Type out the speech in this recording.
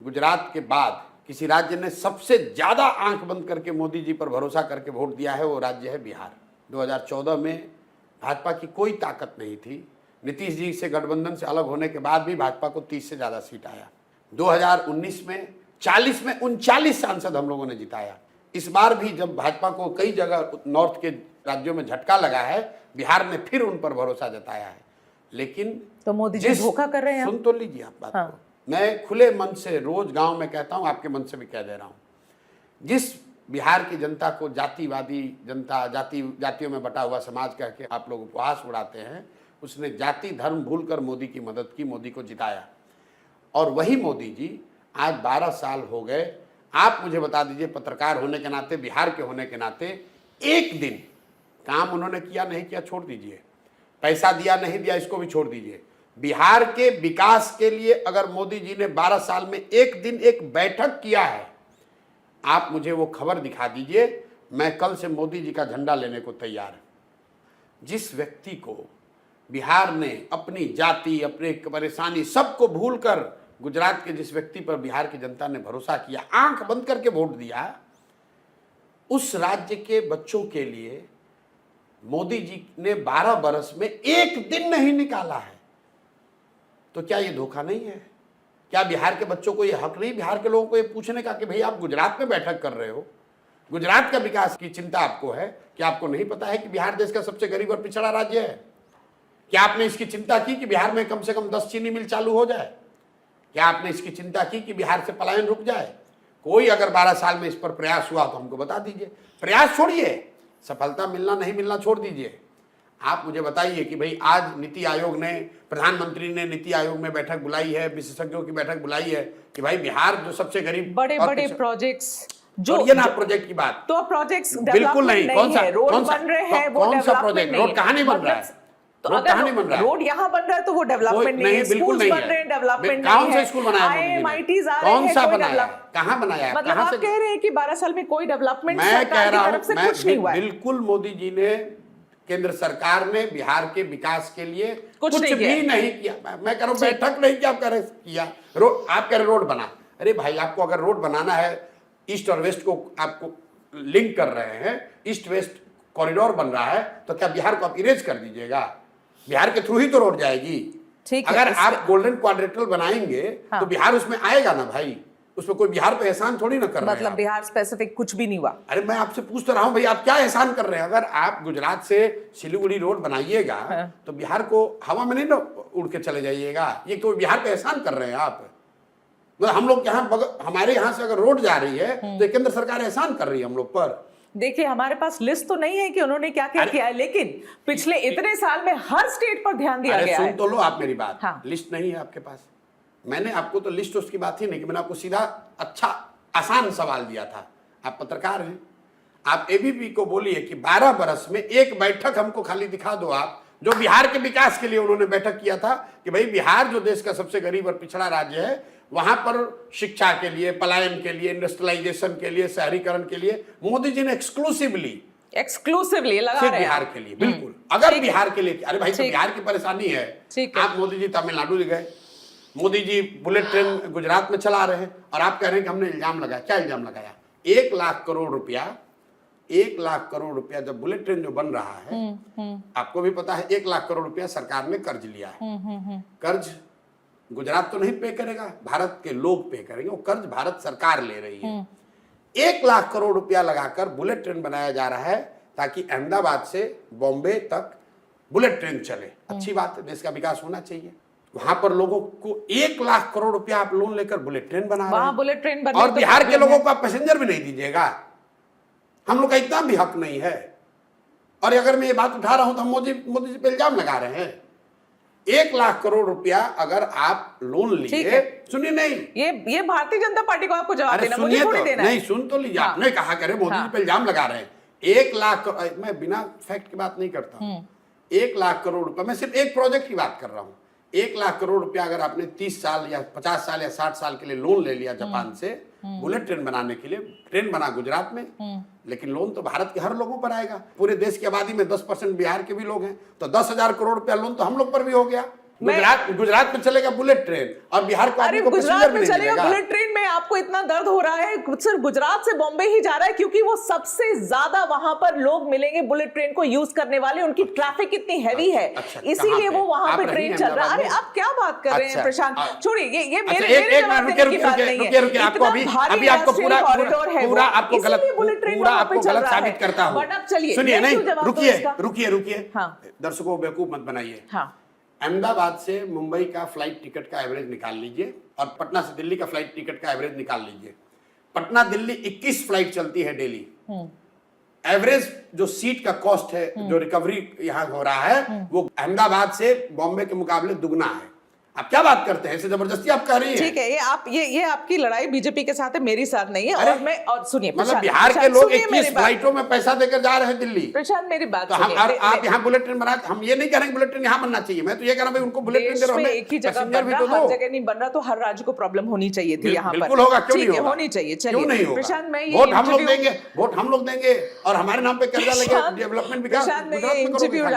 गुजरात के बाद किसी राज्य ने सबसे ज्यादा आंख बंद करके मोदी जी पर भरोसा करके वोट दिया है, वो राज्य है बिहार। 2014 में भाजपा की कोई ताकत नहीं थी। नीतीश जी से गठबंधन से अलग होने के बाद भी भाजपा को 30 से ज्यादा सीट आया। 2019 में 40 में 39 सांसद हम लोगों ने जिताया। इस बार भी जब भाजपा को कई जगह नॉर्थ के राज्यों में झटका लगा है, बिहार ने फिर उन पर भरोसा जताया है। लेकिन तो मोदी जी धोखा कर रहे हैं। सुन तो लीजिए आप बात को। मैं खुले मन से रोज गांव में कहता हूं, आपके मन से भी कह दे रहा हूं, जिस बिहार की जनता को जातिवादी जनता, जातियों में बटा हुआ समाज कह के आप लोग उपहास उड़ाते हैं, उसने जाति धर्म भूलकर मोदी की मदद की, मोदी को जिताया। और वही मोदी जी आज 12 साल हो गए। आप मुझे बता दीजिए, पत्रकार होने के नाते, बिहार के होने के नाते, एक दिन काम उन्होंने किया नहीं किया छोड़ दीजिए, पैसा दिया नहीं दिया इसको भी छोड़ दीजिए, बिहार के विकास के लिए अगर मोदी जी ने 12 साल में एक दिन एक बैठक किया है, आप मुझे वो खबर दिखा दीजिए। मैं कल से मोदी जी का झंडा लेने को तैयार हूं। जिस व्यक्ति को बिहार ने अपनी जाति, अपने परेशानी सबको भूलकर, गुजरात के जिस व्यक्ति पर बिहार की जनता ने भरोसा किया, आंख बंद करके वोट दिया, उस राज्य के बच्चों के लिए मोदी जी ने 12 बरस में एक दिन नहीं निकाला है। तो क्या ये धोखा नहीं है? क्या बिहार के बच्चों को ये हक नहीं, बिहार के लोगों को ये पूछने का कि भाई आप गुजरात में बैठक कर रहे हो, गुजरात का विकास की चिंता आपको है, क्या आपको नहीं पता है कि बिहार देश का सबसे गरीब और पिछड़ा राज्य है? क्या आपने इसकी चिंता की कि बिहार में कम से कम 10 चीनी मिल चालू हो जाए? क्या आपने इसकी चिंता की कि बिहार से पलायन रुक जाए? कोई अगर 12 साल में इस पर प्रयास हुआ तो हमको बता दीजिए। प्रयास छोड़िए, सफलता मिलना नहीं मिलना छोड़ दीजिए। आप मुझे बताइए कि भाई आज नीति आयोग ने, प्रधानमंत्री ने नीति आयोग में बैठक बुलाई है, विशेषज्ञों की बैठक बुलाई है कि भाई बिहार जो सबसे गरीब, बड़े बड़े प्रोजेक्ट्स जो ये ना प्रोजेक्ट की बात, तो प्रोजेक्ट्स बिल्कुल नहीं। कौन सा रोड बन रहे हैं, वो कौन सा प्रोजेक्ट? रोड कहाँ नहीं बन रहा है? तो अगर रोड यहाँ बन रहा है तो वो डेवलपमेंट नहीं है, बिल्कुल नहीं बन रहे हैं, डेवलपमेंट कौन सा स्कूल बनाया? IIMITs आ रहे कौन हैं, सा बनाया? कहाँ बनाया? मतलब आप कह रहे हैं कि 12 साल में कोई डेवलपमेंट मैं कह रहा हूँ, कुछ नहीं हुआ है। बिल्कुल मोदी जी ने, केंद्र सरकार ने बिहार के विकास के लिए कुछ भी नहीं किया। मैं कह रहा हूँ बैठक नहीं किया, आप कह रहे किया। आप कह रहे रोड बना। अरे भाई, आपको अगर रोड बनाना है, ईस्ट और वेस्ट को आपको लिंक कर रहे हैं, ईस्ट वेस्ट कॉरिडोर बन रहा है, तो क्या बिहार को आप इरेज कर दीजिएगा? बिहार के थ्रू ही तो रोड जाएगी। अगर आप गोल्डन क्वाड्रेटल बनाएंगे तो बिहार उसमें आएगा ना भाई, उसमें कोई बिहार पे एहसान थोड़ी ना कर रहे हैं। मतलब बिहार स्पेसिफिक कुछ भी नहीं हुआ। अरे मैं आपसे पूछ तो रहा हूँ भाई, आप क्या एहसान कर रहे हैं? अगर आप गुजरात से सिलीगुड़ी रोड बनाइएगा तो बिहार को हवा में नहीं ना उड़ के चले जाइएगा। ये तो बिहार पे एहसान कर रहे हैं आप। हम लोग यहाँ, हमारे यहाँ से अगर रोड जा रही है तो केंद्र सरकार एहसान कर रही है हम लोग पर। देखिए, हमारे पास लिस्ट तो नहीं है कि उन्होंने क्या क्या किया है, लेकिन पिछले इतने साल में हर स्टेट पर ध्यान दिया गया है। सुन तो लो आप मेरी बात। लिस्ट नहीं है आपके पास। मैंने आपको तो लिस्ट उसकी बात ही नहीं कि मैंने आपको सीधा अच्छा आसान सवाल दिया था। आप पत्रकार हैं, आप एबीपी को बोलिए कि 12 बरस में एक बैठक हमको खाली दिखा दो आप, जो बिहार के विकास के लिए उन्होंने बैठक किया था कि भाई बिहार जो देश का सबसे गरीब और पिछड़ा राज्य है, वहां पर शिक्षा के लिए, पलायन के लिए, इंडस्ट्रियलाइजेशन के लिए, शहरीकरण के लिए मोदी जी ने एक्सक्लूसिवली लगा रहे हैं बिहार के लिए। बिल्कुल, अगर बिहार के लिए, अरे भाई तो बिहार की परेशानी है। आप मोदी जी तमिलनाडु गए, मोदी जी बुलेट ट्रेन गुजरात में चला रहे हैं और आप कह रहे हैं कि हमने इल्जाम लगाया। क्या इल्जाम लगाया? 1 लाख करोड़ रुपया, 1 लाख करोड़ रुपया जब बुलेट ट्रेन जो बन रहा है, आपको भी पता है 1 लाख करोड़ रुपया सरकार ने कर्ज लिया है। कर्ज गुजरात तो नहीं पे करेगा, भारत के लोग पे करेंगे। वो कर्ज भारत सरकार ले रही है। 1 लाख करोड़ रुपया लगाकर बुलेट ट्रेन बनाया जा रहा है ताकि अहमदाबाद से बॉम्बे तक बुलेट ट्रेन चले। अच्छी बात है, देश का विकास होना चाहिए। वहां पर लोगों को 1 लाख करोड़ रुपया आप लोन लेकर बुलेट ट्रेन बना रहे हैं, बुलेट ट्रेन और बिहार के लोगों को आप पैसेंजर भी नहीं दीजिएगा। हम लोग का इतना भी हक नहीं है। और अगर मैं ये बात उठा रहा हूं तो हम मोदी जी पे इल्जाम लगा रहे हैं। 1 लाख करोड़ रुपया अगर आप लोन लिए, सुनिए, नहीं, ये भारतीय जनता पार्टी को आपको जवाब देना, मुझे थोड़ी देना है। नहीं, सुन तो लीजिए। आपने कहा करे मोदी जी पे इल्जाम लगा रहे हैं। 1 लाख, मैं बिना फैक्ट की बात नहीं करता हूं। 1 लाख करोड़ रुपया, मैं सिर्फ एक प्रोजेक्ट की बात कर रहा हूं। 1 लाख करोड़ रुपया अगर आपने 30 साल या 50 साल या 60 साल के लिए लोन ले लिया जापान से बुलेट ट्रेन बनाने के लिए, ट्रेन बना गुजरात में, लेकिन लोन तो भारत के हर लोगों पर आएगा। पूरे देश की आबादी में 10% बिहार के भी लोग हैं, तो 10,000 करोड़ रुपया लोन तो हम लोग पर भी हो गया। गुजरात में चलेगा बुलेट ट्रेन और बिहार को अरे आदमी को गुजरात पैसेंजर में भी नहीं चलेगा मिलेगा। बुलेट ट्रेन में आपको इतना दर्द हो रहा है, सिर्फ गुजरात से बॉम्बे ही जा रहा है क्योंकि वो सबसे ज्यादा वहां पर लोग मिलेंगे बुलेट ट्रेन को यूज करने वाले, उनकी ट्रैफिक इतनी हैवी है, अच्छा, इसीलिए कहाँ वो पे? वहां आप पे रही ट्रेन हैं चल रहा है। अरे अहमदाबाद में? आप क्या बात कर रहे हैं अच्छा, प्रशांत, छोड़िए ये अच्छा, मेरे एक जवाब मिनट देने की बात नहीं है। रुकिए, आपको इतना अभी भारी आपको राष्ट्रीय कॉरिडोर है पूरा वो, आपको गलत इसीलिए बुलेट ट्रेन पूरा वहां आपको पे चल गलत रहा साबित है। करता हूँ। बट अब चलिए, सुनिए, मैं नहीं क्यों जवाब दूं इसका? रुकिए, हाँ। दर्शकों को बेवकूफ मत बनाइए। हाँ। अहमदाबाद से मुंबई का फ्लाइट टिकट का एवरेज निकाल लीजिए और पटना से दिल्ली का फ्लाइट टिकट का एवरेज निकाल लीजिए। पटना दिल्ली 21 फ्लाइट चलती है डेली। एवरेज जो सीट का कॉस्ट है, जो रिकवरी यहाँ हो रहा है, वो अहमदाबाद से बॉम्बे के मुकाबले दुगना है। आप क्या बात करते हैं, ऐसे जबरदस्ती आप कह रही हैं। ठीक है, ये आपकी लड़ाई बीजेपी के साथ है, मेरी साथ नहीं है। अरे, और सुनिए मतलब प्रशांत, बिहार के प्रशांत, लोग सुनिए 21 मेरी बात। फ्लाइटों में पैसा देकर जा रहे हैं दिल्ली। प्रशांत मेरी बात तो हम सुनिए। आप यहाँ बुलेट ट्रेन बना, हम ये नहीं कह रहे हैं बुलेट ट्रेन यहाँ बनना चाहिए, मैं तो ये कह रहा हूँ उनको बुलेट ट्रेन देश दे रहा में हूं, एक ही जगह पैसेंजर बन भी रहा, तो हर दो। जगह नहीं बन रहा, तो हर राज्य को प्रॉब्लम होनी चाहिए थी यहाँ पर। बिल्कुल होगा, क्यों नहीं ठीक है, होगा? होनी चाहिए। क्यों चलिए नहीं होगा? प्रशांत, मैं ये वोट हम लोग इंटरव्यू देंगे, वोट हम लोग देंगे और हमारे नाम पे कर्जा लगे, डेवलपमेंट विकास प्रशांत, मैं गुजरात ये में करोगे इंटरव्यू खाली।